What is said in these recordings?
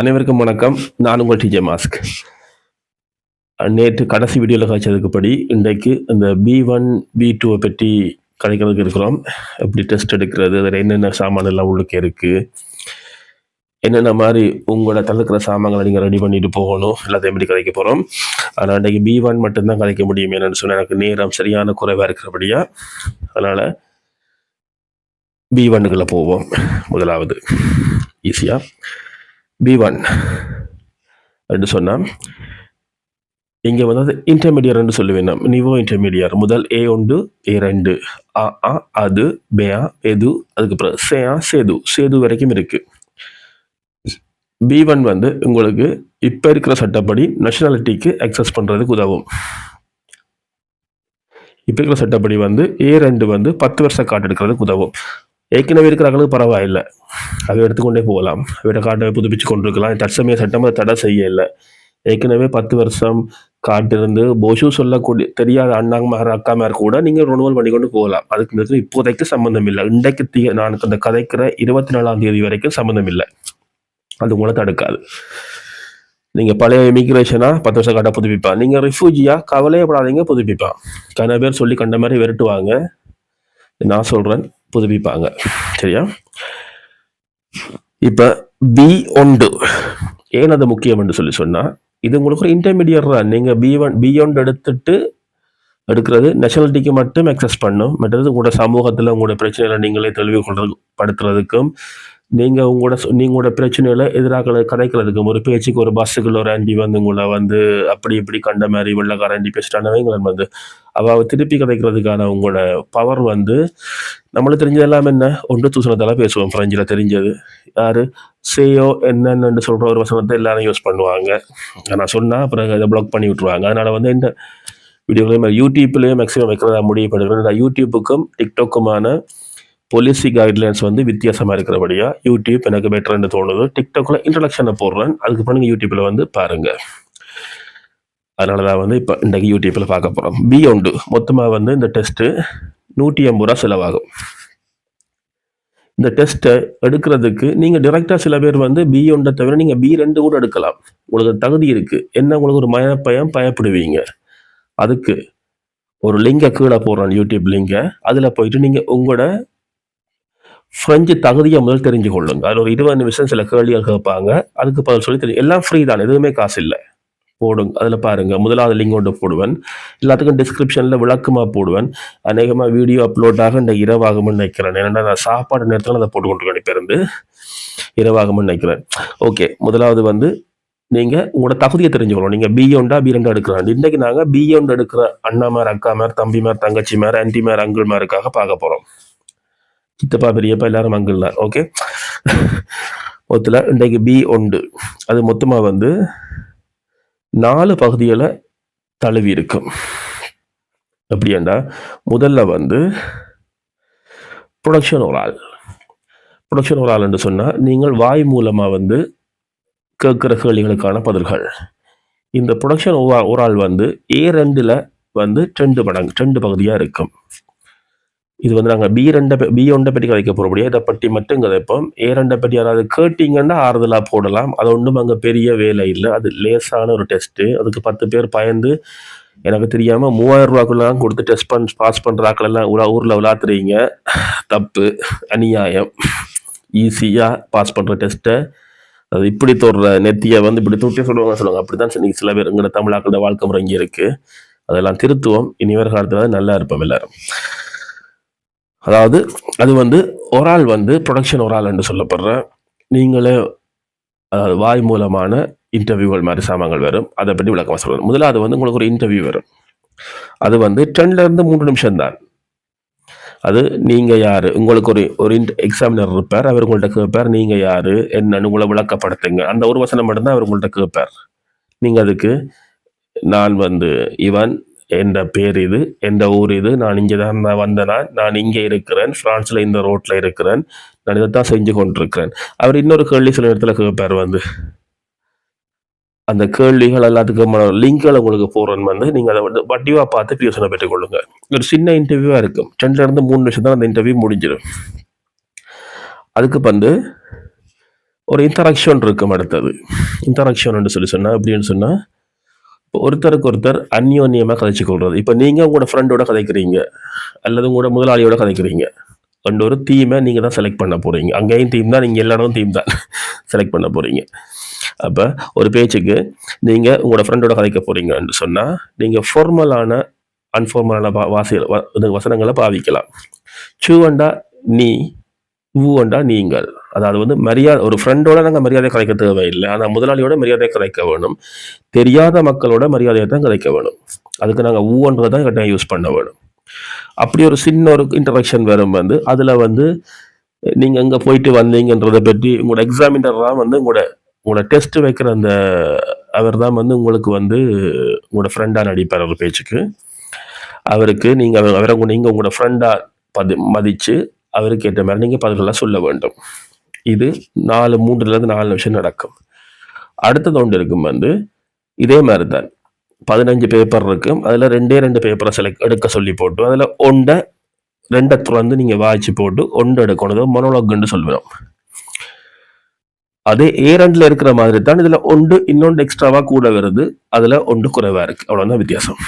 அனைவருக்கும் வணக்கம். நான் உங்கள் டிஜே மாஸ்க். நேற்று கடைசி வீடியோவில் காய்ச்சதுக்குப்படி இன்றைக்கு இந்த B1 B2 பற்றி கதைக்கிறதுக்கு இருக்கிறோம். எப்படி டெஸ்ட் எடுக்கிறது, அதில் என்னென்ன சாமான் எல்லாம் உள்ளுக்கு இருக்குது, என்னென்ன மாதிரி உங்களோட தடுக்கிற சாமான்களை நீங்கள் ரெடி பண்ணிட்டு போகணும், எல்லாத்தையும் எப்படி கதைக்க போகிறோம். ஆனால் இன்றைக்கு B1 மட்டும்தான் கதைக்க முடியும். என்னென்னு சொன்னால் எனக்கு நேரம் சரியான குறைவாக இருக்கிறபடியா, அதனால் B1க்குள்ளே போவோம். முதலாவது ஈஸியாக B1 என்று சொன்னால் இங்கே வந்து இன்டர்மீடியர்னு சொல்லுவேன். நிவோ இன்டர்மீடியர் முதல் A1 A2 ஆ அது பேயா எது அதுக்கப்புறம் சேயா சேது சேது வரைக்கும் இருக்குது. B1 வந்து உங்களுக்கு இப்போ இருக்கிற சட்டப்படி நேஷனாலிட்டிக்கு அக்சஸ் பண்ணுறதுக்கு உதவும். இப்போ இருக்கிற சட்டப்படி வந்து A2 வந்து 10 வருஷம் கார்டு எடுக்கிறதுக்கு உதவும். ஏற்கனவே இருக்கிறவங்களுக்கு பரவாயில்லை, அதை எடுத்துக்கொண்டே போகலாம், அவரோட கார்டை புதுப்பிச்சு கொண்டிருக்கலாம். தற்சமய சட்டம் அதை தடை செய்ய இல்லை. ஏற்கனவே 10 வருஷம் கார்டு இருந்து போஷு சொல்லக்கூடிய தெரியாத அண்ணாமார் அக்காமார் கூட நீங்கள் ரெனுவல் பண்ணி கொண்டு போகலாம். அதுக்கு இப்போதைக்கு சம்மந்தம் இல்லை. இன்றைக்கு நான் அந்த கதைக்கிற 24ஆம் தேதி வரைக்கும் சம்மந்தம் இல்லை. அது உங்களை தடுக்காது. நீங்கள் பழைய இமிக்ரேஷனாக 10 வருஷம் கார்டை புதுப்பிப்பான், நீங்கள் ரிஃப்யூஜியாக கவலையப்படாதீங்க, புதுப்பிப்பான். கன பேர் சொல்லி கண்ட மாதிரி விரட்டுவாங்க, நான் சொல்கிறேன் புதுப்பிப்பாங்க. சரியா? இப்போ B1 ஏன் அது முக்கியம் என்று சொன்னால், இது உங்களுக்கு ஒரு இன்டர்மீடியட் தான். நீங்கள் B1 எடுத்துட்டு எடுக்கிறது நேஷனாலிட்டிக்கு மட்டும் அக்சஸ் பண்ணும். மற்றது உங்களோட சமூகத்தில் உங்களோட பிரச்சனைகளை நீங்களே தெளிவுபடுத்துறதுக்கும், நீங்கள் உங்களோட பிரச்சனைகளை எதிராக கதைக்கிறதுக்கும், ஒரு பேச்சுக்கு ஒரு பஸ்ஸுக்குள்ள ஒரு ஆண்டி வந்து உங்களை வந்து அப்படி இப்படி கண்ட மாதிரி வெள்ளக்கார ஆண்டி பேசிட்டானவங்களை வந்து அவள் திருப்பி கதைக்கிறதுக்கான உங்களோட பவர் வந்து நம்மளுக்கு தெரிஞ்சதெல்லாம் என்ன, ஒன்று தூசணத்தால் பேசுவோம். ஃப்ரெஞ்சில் தெரிஞ்சது யார் சேயோ என்னென்னு சொல்கிற ஒரு வசனத்தை எல்லாரும் யூஸ் பண்ணுவாங்க. நான் சொன்னால் அப்புறம் அதை பிளாக் பண்ணி விட்ருவாங்க. அதனால் வந்து இந்த வீடியோக்களையும் யூடியூப்லேயும் மேக்ஸிமம் வைக்கிறதா முடிவுபடுகிறேன். யூடியூப்புக்கும் டிக்டாக்குமான பாலிசி கைட்லைன்ஸ் வந்து வித்தியாசமாக இருக்கிறபடியாக யூடியூப் எனக்கு பெட்டர்ன்னு தோணுது. டிக்டாக்கில் இன்ட்ரடக்ஷனை போடுறேன், அதுக்கப்புறம் நீங்கள் யூடியூப்பில் வந்து பாருங்கள். அதனால தான் வந்து இப்போ இன்றைக்கு யூடியூப்பில் பார்க்க போகிறோம். B1 மொத்தமாக வந்து இந்த டெஸ்ட்டு 150 ரூபா செலவாகும். இந்த டெஸ்ட்டை எடுக்கிறதுக்கு நீங்கள் டிரெக்டாக சில பேர் வந்து B1 தவிர நீங்கள் B2 கூட எடுக்கலாம். உங்களுக்கு தகுதி இருக்குது. என்ன உங்களுக்கு ஒரு பயப்படுவீங்க. அதுக்கு ஒரு லிங்கை கீழே போடுறோம், யூடியூப் லிங்கை. அதில் போயிட்டு நீங்கள் உங்களோட ஃப்ரெஞ்சு தகுதியை முதல் தெரிஞ்சு கொள்ளுங்க. அதில் ஒரு 20 நிமிஷம் சில கேள்விகள் கேட்பாங்க, அதுக்கு பதில் சொல்லி தெரியும். எல்லாம் ஃப்ரீ தான், எதுவுமே காசு இல்லை. போடுங்க, அதில் பாருங்கள். முதலாவது லிங்க் ஒன்று போடுவேன், எல்லாத்துக்கும் டிஸ்கிரிப்ஷனில் விளக்கமாக போடுவேன். அநேகமாக வீடியோ அப்லோட் ஆக இந்த இரவாகும்னு நினைக்கிறேன். ஏன்னா நான் சாப்பாடு நேரத்தில் அதை போட்டுக்கொண்டு பேருந்து இரவாகும்னு நினைக்கிறேன். ஓகே, முதலாவது வந்து நீங்கள் உங்களோட தகுதியை தெரிஞ்சுக்கணும். நீங்கள் B1 B2 எடுக்கிறாங்க. இன்றைக்கு நாங்கள் B1 எடுக்கிற அண்ணாமார் அக்காமார் தம்பிமார் தங்கச்சிமார் ஆன்டிமார் அங்கிள்மாருக்காக பார்க்க போகிறோம். சித்தப்பா பெரியப்பா எல்லாரும் அங்கிள் தான். ஓகே, மொத்தத்தில் இன்றைக்கு B1 அது மொத்தமாக வந்து 4 பகுதிகளை தழுவி இருக்கும். எப்படின்னா, முதல்ல வந்து ப்ரொடக்ஷன் ஓரால் என்று சொன்னால் நீங்கள் வாய் மூலமாக வந்து கேட்குற கேள்விகளுக்கான பதில்கள். இந்த ப்ரொடக்ஷன் ஓரால் வந்து A2 வந்து 2 பகுதியாக இருக்கும். இது வந்து நாங்கள் B1 பற்றி கதைக்க போகிறபடியா இதை பற்றி மட்டும் கதைப்போம். A2 பற்றி யாராவது கேட்டிங்கன்னா ஆறுதலாக போடலாம். அது ஒன்றும் அங்கே பெரிய வேலை இல்லை. அது லேசான ஒரு டெஸ்ட்டு. அதுக்கு 10 பேர் பயந்து எனக்கு தெரியாமல் 3000 ரூபாக்குள்ளலாம் கொடுத்து டெஸ்ட் பாஸ் பண்ணுற ஆக்களெல்லாம் ஊரில் விளாத்துறீங்க. தப்பு, அநியாயம். ஈஸியாக பாஸ் பண்ணுற டெஸ்ட்டை அது இப்படி தொடுற நெத்தியை வந்து இப்படி தொட்டி சொல்லுவாங்க. அப்படி தான் சில பேர் எங்களோட தமிழாக்களோட வாழ்க்கை முறை இங்கே இருக்குது. அதெல்லாம் திருத்துவோம். இனி வர காலத்தில் நல்லா இருப்போம் எல்லாரும். அதாவது அது வந்து ஓரால் வந்து ப்ரொடக்ஷன் ஓரால் என்று சொல்லப்படுற நீங்களே அதாவது வாய் மூலமான இன்டர்வியூகள் மாதிரி சாமான்கள் வரும். அதை பற்றி விளக்கமாக சொல்கிறேன். முதலாவது வந்து உங்களுக்கு ஒரு இன்டர்வியூ வரும். அது வந்து 2-3 நிமிஷம் தான். அது நீங்கள் யார், உங்களுக்கு ஒரு எக்ஸாமினர் இருப்பார். அவர் உங்கள்கிட்ட கேட்பார், நீங்கள் யார் என்னன்னு உங்களை விளக்கப்படுத்துங்க. அந்த ஒரு வசனம் மட்டும்தான் அவர் உங்கள்கிட்ட கேட்பார். நீங்கள் அதுக்கு நான் வந்து இவன், என்ற பேர் இது, எந்த ஊர் இது, நான் இங்கே தான் வந்தேனா, நான் இங்கே இருக்கிறேன், ஃப்ரான்ஸில் இந்த ரோட்டில் இருக்கிறேன், நான் இதைத்தான் செஞ்சு கொண்டிருக்கிறேன். அவர் இன்னொரு கேள்வி சில இடத்துல கேட்பார். வந்து அந்த கேள்விகள் எல்லாத்துக்கும் லிங்க்களை உங்களுக்கு போகிறேன்னு வந்து நீங்கள் அதை வந்து வட்டிவாக பார்த்து யோசனை பெற்றுக்கொள்ளுங்க. ஒரு சின்ன இன்டர்வியூவாக இருக்கும். 2-3 நிமிஷம் தான் அந்த இன்டர்வியூ முடிஞ்சிடும். அதுக்கு வந்து ஒரு இன்டராக்ஷன் இருக்கும். அடுத்தது இன்டராக்ஷன் சொல்லி சொன்னால் எப்படின்னு சொன்னால், ஒருத்தருக்கு ஒருத்தர் அந்யோன்யமாக கதைச்சு கொள்வது. இப்போ நீங்கள் உங்களோட ஃப்ரெண்டோட கதைக்கிறீங்க அல்லது உங்களோட முதலாளியோட கதைக்கிறீங்க. அண்ட் ஒரு தீமை நீங்கள் தான் செலக்ட் பண்ண போகிறீங்க. அங்கேயும் தீம் தான், நீங்கள் எல்லா இடமும் தீம் தான் செலக்ட் பண்ண போகிறீங்க. அப்போ ஒரு பேச்சுக்கு நீங்கள் உங்களோட ஃப்ரெண்டோட கதைக்க போகிறீங்கன்னு சொன்னால், நீங்கள் ஃபார்மலான அன்ஃபார்மலான வசனங்களை பாவிக்கலாம். சூவண்டா நீ, ஊவண்டா நீங்கள். அதாவது வந்து மரியாதை, ஒரு ஃப்ரெண்டோட நாங்கள் மரியாதை கதைக்க தேவையில்லை, ஆனால் முதலாளியோட மரியாதை கதைக்க வேணும். தெரியாத மக்களோட மரியாதையை தான் கதைக்க வேணும். அதுக்கு நாங்கள் ஊன்றதை தான் கட்டாயம் யூஸ் பண்ண வேணும். அப்படி ஒரு சின்ன ஒரு இன்டராக்ஷன் வரும். வந்து அதில் வந்து நீங்கள் எங்கே போயிட்டு வந்தீங்கன்றதை பற்றி உங்களோட எக்ஸாமினர் தான் வந்து உங்களோட டெஸ்ட் வைக்கிற அந்த அவர் தான் வந்து உங்களுக்கு வந்து உங்களோட ஃப்ரெண்டாக நடிப்பார். ஒரு பேச்சுக்கு அவருக்கு நீங்கள் உங்களோட ஃப்ரெண்டாக மதித்து அவருக்கு ஏற்ற மாதிரி நீங்கள் பதில்களாக சொல்ல வேண்டும். இது 3 நிமிஷம் நடக்கும். அடுத்தது ஒன்று இருக்கும். வந்து இதே மாதிரி தான் 15 பேப்பர் இருக்கும். அதில் 2 பேப்பரை எடுக்க சொல்லி போட்டு அதில் 2 துறந்து நீங்கள் வாய்ச்சி போட்டு 1 எடுக்கணும். மொனோலாக்னு சொல்லுவோம். அதே A2 இருக்கிற மாதிரி தான் இதில் 1 இன்னொன்று எக்ஸ்ட்ராவாக கூட வருது, அதில் 1 குறைவாக இருக்குது. அவ்வளோதான் வித்தியாசம்.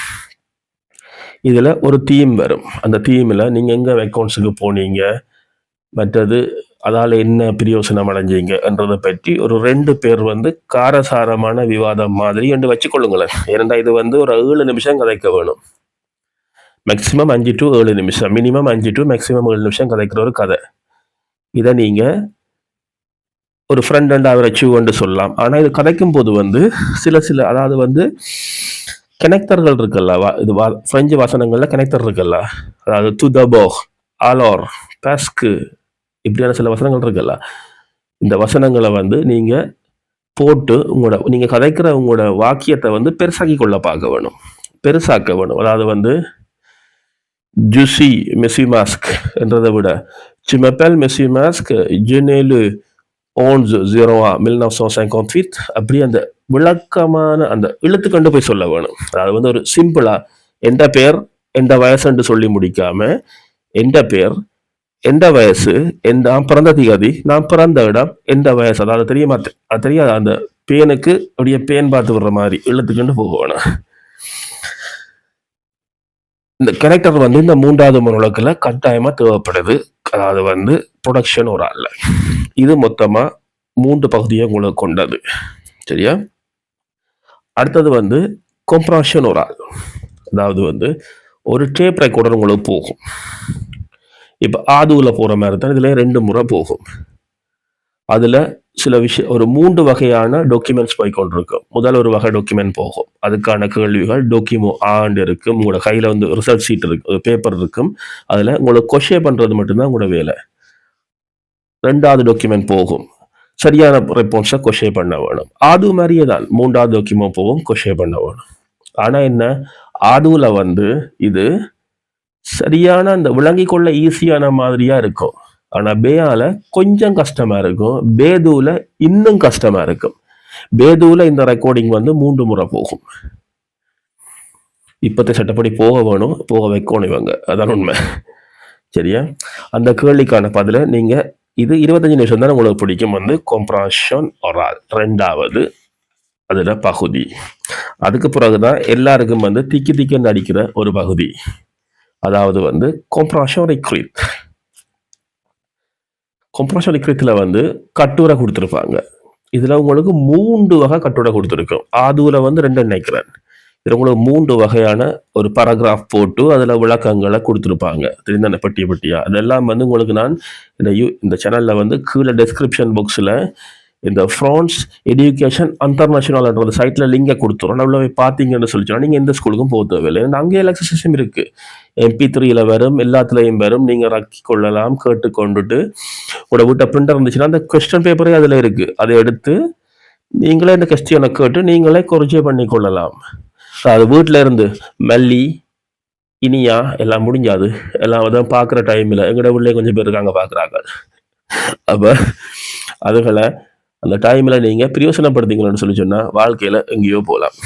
இதில் ஒரு தீம் வரும். அந்த தீமில் நீங்கள் எங்கே அக்கௌண்ட்ஸுக்கு போனீங்க, மற்றது அதால் என்ன பிரயோசனம் அடைஞ்சிங்கன்றதை பற்றி ஒரு 2 பேர் வந்து காரசாரமான விவாதம் மாதிரி என்று வச்சுக்கொள்ளுங்களேன். ஏனெண்டா இது வந்து ஒரு 7 நிமிஷம் கதைக்க வேணும். மேக்ஸிமம் 5 to 7 நிமிஷம், மினிமம் 5 to மேக்ஸிமம் 7 நிமிஷம் கதைக்கிற ஒரு கதை. இதை நீங்கள் ஒரு ஃப்ரெண்ட் அண்ட் அவரை சூவண்டு சொல்லலாம். ஆனால் இது கதைக்கும் போது வந்து சில அதாவது வந்து கனெக்டர்கள் இருக்குல்ல, இது பிரெஞ்சு வசனங்களில் கனெக்டர் இருக்குல்ல, அதாவது டு த போக், ஆலோர், பேஸ்கு, இப்படியான சில வசனங்கள் இருக்குல்ல. இந்த வசனங்களை வந்து நீங்கள் போட்டு நீங்கள் கதைக்கிற உங்களோட வாக்கியத்தை வந்து பெருசாக்கி கொள்ள பார்க்க வேணும், பெருசாக்க வேணும். அதாவது வந்து ஜூசி மெஸ்ஸி மாஸ்க் என்றதை விட சிமப்பல் மெஸ்ஸி மாஸ்க் ஜெனேலு 11/01/1958 அப்படி அந்த விளக்கமான அந்த இழுத்து கொண்டு போய் சொல்ல வேணும். அதாவது வந்து ஒரு சிம்பிளா எந்த பேர் எந்த வயசுன்னு சொல்லி முடிக்காம, எந்த பேர் எந்த வயசு, நான் பிறந்த திகதி, நான் பிறந்த இடம், எந்த வயசு, அதாவது அது தெரியாது. அந்த பேனுக்கு அப்படியே பேன் பார்த்து விடுற மாதிரி இழுத்துக்கொண்டு போக வேணும். இந்த கேரக்டர் வந்து இந்த 3வது மொனோலாக்ல கட்டாயமா தேவைப்படுது. அதாவது வந்து ப்ரொடக்ஷன் ஒரு ஆள். இது மொத்தமா 3 பகுதியை உங்களுக்கு கொண்டது. சரியா? அடுத்தது வந்து கம்ப்ரஷன் ஒரு ஆள். அதாவது வந்து ஒரு டேப் ரெக்கார்டர் உங்களுக்கு போகும். இப்போ ஆதுவில் போகிற மாதிரி தான் இதில் 2 முறை போகும். அதில் சில ஒரு 3 வகையான டாக்குமெண்ட்ஸ் போய் கொண்டிருக்கும். முதல் ஒரு வகை டாக்குமெண்ட் போகும், அதுக்கான கேள்விகள் டொக்கிமோ ஆண்டு இருக்கும். உங்களோட கையில் வந்து ரிசல்ட் ஷீட் இருக்கு, ஒரு பேப்பர் இருக்கும். அதில் உங்களுக்கு கொஷின் பண்ணுறது மட்டும்தான் உங்களோட வேலை. 2வது டாக்குமெண்ட் போகும், சரியான ரெஸ்பான்ஸை கொஷின் பண்ண வேணும். ஆது மாதிரியே தான் 3வது டாக்குமெண்ட் போகும், கொஷின் பண்ண வேணும். ஆனால் என்ன, ஆதுவில் வந்து இது சரியான அந்த விளங்கி கொள்ள ஈஸியான மாதிரியா இருக்கும். ஆனால் பேயால கொஞ்சம் கஷ்டமா இருக்கும், பேதுவில் இன்னும் கஷ்டமா இருக்கும். பேதுவில் இந்த ரெக்கார்டிங் வந்து 3 முறை போகும். இப்போத்த சட்டப்படி போக வேணும், போக வைக்கணும் இவங்க, அதான் உண்மை. சரியா? அந்த கேள்விக்கான பதில நீங்கள் இது 25 நிமிஷம் தான் உங்களுக்கு பிடிக்கும். வந்து கம்ப்ரஷன் ஒரால் 2வது அதில் பகுதி. அதுக்கு பிறகுதான் எல்லாருக்கும் வந்து திக்குன்னு அடிக்கிற ஒரு பகுதி, அதாவது வந்து கம்ப்ரஷன் ரிக்ரீட். கம்ப்ரஷன் ரிக்ரீட்டில் வந்து கட்டுரை கொடுத்துருப்பாங்க. இதில் உங்களுக்கு 3 வகை கட்டுரை கொடுத்துருக்கோம். ஆதுவில் வந்து 2 நினைக்கிறேன். இதில் உங்களுக்கு 3 வகையான ஒரு பேராகிராஃப் போட்டு அதில் விளக்கங்களை கொடுத்துருப்பாங்க. தெரிந்தானே, பட்டியா அதெல்லாம் வந்து உங்களுக்கு நான் இந்த சேனலில் வந்து கீழே டெஸ்கிரிப்ஷன் பாக்ஸில் இந்த ஃப்ரான்ஸ் எஜுகேஷன் இன்டர்நேஷனல்ன்ற சைட்டில் லிங்கை கொடுத்துரும். நம்மள போய் பார்த்தீங்கன்னு சொல்லிச்சோன்னா நீங்கள் எந்த ஸ்கூலுக்கும் போக தேவையில்லை. ஏன்னா அங்கே எலக்ஷன் சிஸ்டம் இருக்குது, MP3யில் வரும், எல்லாத்துலேயும் வரும். நீங்கள் ரக்கி கொள்ளலாம், கேட்டுக்கொண்டுட்டு உங்களோட வீட்டை பிரிண்டர் இருந்துச்சுன்னா அந்த கொஸ்டின் பேப்பரே அதில் இருக்குது. அதை எடுத்து நீங்களே இந்த கொஸ்டினை கேட்டு நீங்களே கொரிஜே பண்ணி கொள்ளலாம். அது வீட்டில் இருந்து மல்லி இனியா எல்லாம் முடிஞ்சாது, எல்லாம் தான் பார்க்குற டைமில் எங்களோட வீட்டிலே கொஞ்சம் பேர் இருக்காங்க பார்க்குறாங்க. அப்போ அதுகளை அந்த டைமில் நீங்கள் பிரயோசனப்படுத்திங்கன்னு சொல்லி சொன்னால் வாழ்க்கையில் எங்கேயோ போகலாம்.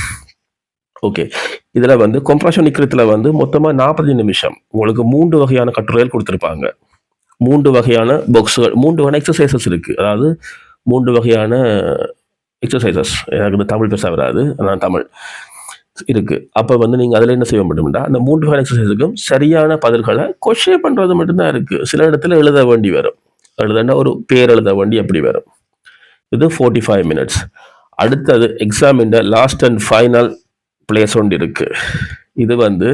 ஓகே, இதில் வந்து கம்ப்ரஷன் நிக்கிறதுல வந்து மொத்தமாக 40 நிமிஷம் உங்களுக்கு 3 வகையான கட்டுரைகள் கொடுத்துருப்பாங்க. 3 வகையான பாக்ஸுகள், 3 வகையான எக்ஸசைசஸ் இருக்குது. அதாவது 3 வகையான எக்ஸசைசஸ். எனக்கு இந்த தமிழ் பேச வராது, ஆனால் தமிழ் இருக்கு. அப்போ வந்து நீங்கள் அதில் என்ன செய்ய முடியும்னா, அந்த 3 வகை எக்ஸசைஸுக்கும் சரியான பதில்களை கொஷே பண்ணுறது மட்டும்தான் இருக்குது. சில இடத்துல எழுத வேண்டி வரும். எழுதனா ஒரு பேர் எழுத வேண்டி அப்படி வரும். இது 45 மினிட்ஸ். அடுத்தது examine last and final place ஒன்று இருக்கு. இது வந்து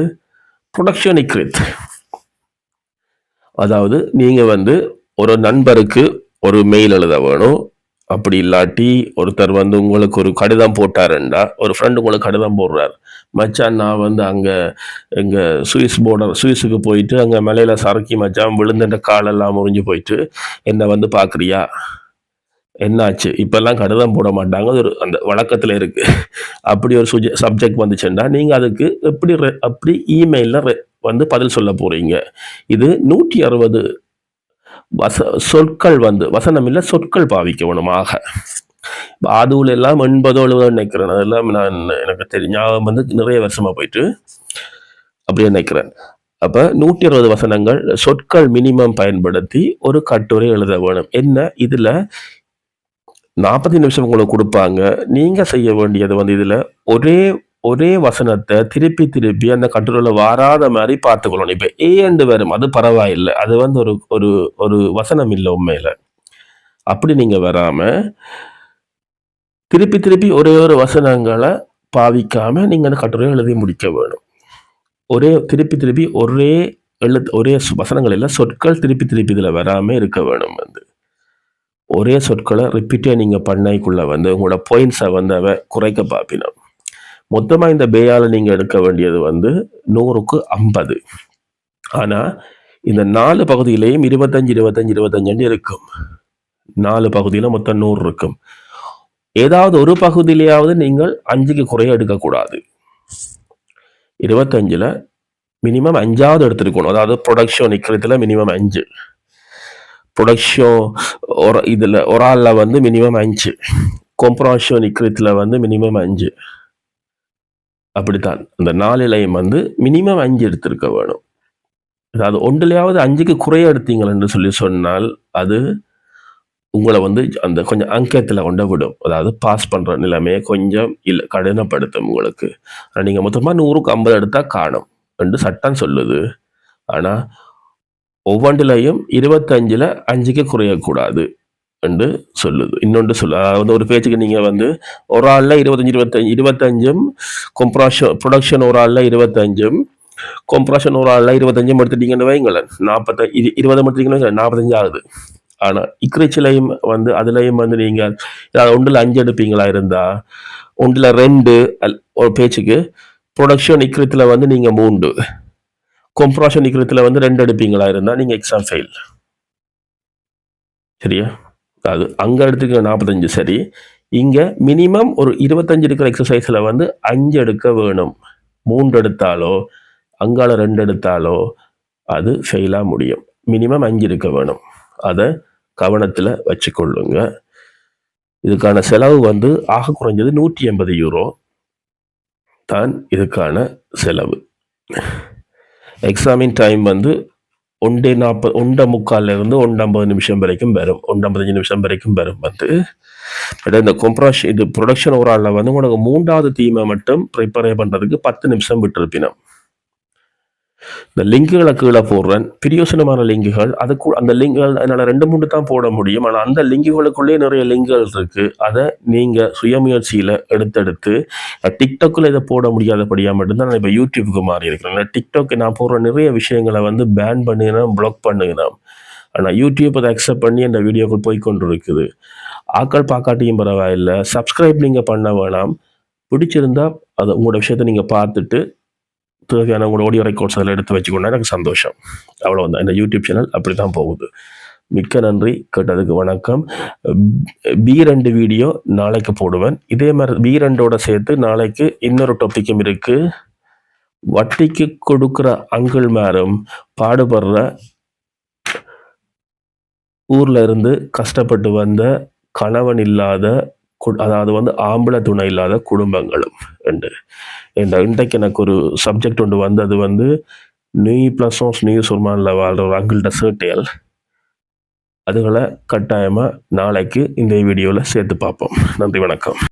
ப்ரொடக்ஷன் இக்ரித். அதாவது நீங்கள் வந்து ஒரு நண்பருக்கு ஒரு மெயில் எழுத வேணும். அப்படி இல்லாட்டி ஒருத்தர் வந்து உங்களுக்கு ஒரு கடிதம் போட்டாருண்டா, ஒரு ஃப்ரெண்டு உங்களுக்கு கடிதம் போடுறார், மச்சான் நான் வந்து அங்கே எங்கள் சுவிஸுக்கு போயிட்டு அங்கே மலையில் சறுக்கி மச்சான் விழுந்துட்ட காலெல்லாம் முறிஞ்சு போயிட்டு என்னை வந்து பார்க்குறியா, என்னாச்சு? இப்போல்லாம் கடிதம் போட மாட்டாங்க, அது ஒரு அந்த வழக்கத்தில் இருக்குது. அப்படி ஒரு சப்ஜெக்ட் வந்துச்சுன்னா நீங்கள் அதுக்கு அப்படி இமெயிலில் வந்து பதில் சொல்ல போகிறீங்க. இது 160 சொற்கள் வந்து வசனம் இல்லை, சொற்கள் பாவிக்கணுமாக. அதுல எல்லாம் 80-70 நினைக்கிறேன். அதெல்லாம் நான் எனக்கு தெரியும், ஞாபகம் வந்து நிறைய வருஷமா போயிட்டு அப்படியே நினைக்கிறேன். அப்போ 160 வசனங்கள் சொற்கள் மினிமம் பயன்படுத்தி ஒரு கட்டுரை எழுத வேணும். என்ன இதில் 40 நிமிஷம் உங்களுக்கு கொடுப்பாங்க. நீங்கள் செய்ய வேண்டியது வந்து இதில் ஒரே வசனத்தை திருப்பி அந்த கட்டுரையில் வாராத மாதிரி பார்த்துக்கொள்ளணும். இப்போ ஏண்டு வரும், அது பரவாயில்லை, அது வந்து ஒரு வசனம் இல்லை உண்மையில். அப்படி நீங்கள் வராமல் திருப்பி ஒரே ஒரு வசனங்களை பாவிக்காமல் நீங்கள் அந்த கட்டுரையை எழுதி முடிக்க வேணும். திருப்பி ஒரே வசனங்கள் இல்லை, சொற்கள் திருப்பி இதில் வராமல் இருக்க வேணும். வந்து ஒரே சொற்களை ரிப்பீட்டே நீங்கள் பண்ணைக்குள்ளே வந்து உங்களோட பாயிண்ட்ஸை வந்து அவ குறைக்க பார்ப்பினோம். மொத்தமாக இந்த பேயால் நீங்கள் எடுக்க வேண்டியது வந்து 100க்கு 50. ஆனால் இந்த 4 பகுதியிலையும் 25 இருக்கும். 4 பகுதியில் மொத்தம் 100 இருக்கும். ஏதாவது ஒரு பகுதியிலேயாவது நீங்கள் 5க்கு குறைய எடுக்கக்கூடாது. 25ல் மினிமம் 5ஆவது எடுத்துருக்கணும். அதாவது ப்ரொடக்ஷன் இக்கிறதுல மினிமம் 5, ப்ரொடக்ஷன் இதில் ஒரு ஆளில் வந்து மினிமம் 5, கொம்ப்ராஷன் இக்கிறதுல வந்து மினிமம் 5. அப்படித்தான் அந்த 4லையும் வந்து மினிமம் 5 எடுத்திருக்க வேணும். அதாவது ஒன்றுலையாவது 5க்கு குறைய எடுத்தீங்கன்னு சொல்லி சொன்னால் அது உங்களை வந்து அந்த கொஞ்சம் அங்கத்தில் கொண்டு விடும். அதாவது பாஸ் பண்ணுற நிலைமையை கொஞ்சம் இல்லை கடினப்படுத்தும் உங்களுக்கு. ஆனால் நீங்கள் மொத்தமாக 100க்கு 50 எடுத்தால் காணும் என்று சட்டம் சொல்லுது. ஆனால் ஒவ்வொன்றிலையும் 25ல் 5க்கு குறையக்கூடாது என்று சொல்லுது. இன்னொன்று அதாவது ஒரு பேச்சுக்கு நீங்கள் வந்து ஒரு ஆளில் 25 ப்ரொடக்ஷன் ஒரு ஆளில் 25, கொம்ப்ராஷன் ஒரு ஆளில் 25 எடுத்துட்டீங்கன்னு வைங்களேன், 20 எடுத்துட்டீங்கன்னு 45 ஆகுது. ஆனால் இக்ரிச்சிலையும் வந்து அதுலையும் வந்து நீங்கள் ஒன்றில் 5 எடுப்பீங்களா இருந்தால் ஒன்றில் 2 ஒரு பேச்சுக்கு, ப்ரொடக்ஷன் இக்ரித்தில் வந்து நீங்கள் 3, கொம்ப்ராஷன் இக்ரித்தில் வந்து 2 எடுப்பீங்களா இருந்தால் நீங்கள் எக்ஸாம் ஃபெயில். சரியா? அது அங்கே எடுத்துக்க 45 சரி. இங்கே மினிமம் ஒரு 25 இருக்கிற எக்ஸசைஸில் வந்து 5 எடுக்க வேணும். 3 எடுத்தாலோ அங்கால 2 எடுத்தாலோ அது ஃபெயிலாக முடியும். மினிமம் 5 இருக்க வேணும். அதை கவனத்தில் வச்சுக்கொள்ளுங்க. இதுக்கான செலவு வந்து ஆக குறைஞ்சது 180 யூரோ தான் இதுக்கான செலவு. எக்ஸாமின் டைம் வந்து 1:45 1:50 நிமிஷம் வரைக்கும் வரும். 1:55 நிமிஷம் வரைக்கும் வரும். வந்து இந்த இது ப்ரொடக்ஷன் ஒரு ஆளில் வந்து உங்களுக்கு 3வது தீமை மட்டும் ப்ரிப்பேர் பண்ணுறதுக்கு 10 நிமிஷம் விட்டுருப்பினோம். இந்த லிங்குகளை கீழே போடுறேன், பிரியோசனமான லிங்குகள். அந்த லிங்குகள் என்னால் 2-3 தான் போட முடியும். ஆனால் அந்த லிங்குகளுக்குள்ளே நிறைய லிங்குகள் இருக்குது. அதை நீங்கள் சுயமுயற்சியில் எடுத்து டிக்டாக்கில் இதை போட முடியாதபடியாக மட்டும்தான் நான் இப்போ யூடியூப்புக்கு மாறி இருக்கிறேன். டிக்டாக் நான் போடுற நிறைய விஷயங்களை வந்து பேன் பண்ணினோம், பிளாக் பண்ணினோம். ஆனால் யூடியூப் அதை அக்செப்ட் பண்ணி அந்த வீடியோக்கள் போய்கொண்டு இருக்குது. ஆக்கள் பார்க்காட்டியும் பரவாயில்லை, சப்ஸ்கிரைப் நீங்கள் பண்ண வேணாம். பிடிச்சிருந்தா அதை உங்களோட விஷயத்தை நீங்கள் பார்த்துட்டு தேவையான உங்களோட ஆடியோ ரெக்கார்ட்ஸ் அதில் எடுத்து வச்சுக்கொண்டா எனக்கு சந்தோஷம். அவ்வளோதான். இந்த யூடியூப் சேனல் அப்படி தான் போகுது. மிக்க நன்றி, கேட்டதுக்கு வணக்கம். B2 வீடியோ நாளைக்கு போடுவேன். இதே மாதிரி B2ஓட சேர்த்து நாளைக்கு இன்னொரு டாப்பிக்கும் இருக்குது. வட்டிக்கு கொடுக்குற அங்கிள் மேரும் பாடுபடுற ஊரில் இருந்து கஷ்டப்பட்டு வந்த கணவன் இல்லாத, அதாவது வந்து ஆம்பளை துணை இல்லாத குடும்பங்களும் உண்டு. இன்றைக்கு எனக்கு ஒரு சப்ஜெக்ட் ஒன்று வந்தது வந்து நியூ பிளஸோஸ் நியூ சுர்மானில் வாழ்கிற ஒரு அங்கிள்கிட்ட சேட்டையல் அதுகளை கட்டாயமாக நாளைக்கு இந்த வீடியோவில் சேர்த்து பார்ப்போம். நன்றி, வணக்கம்.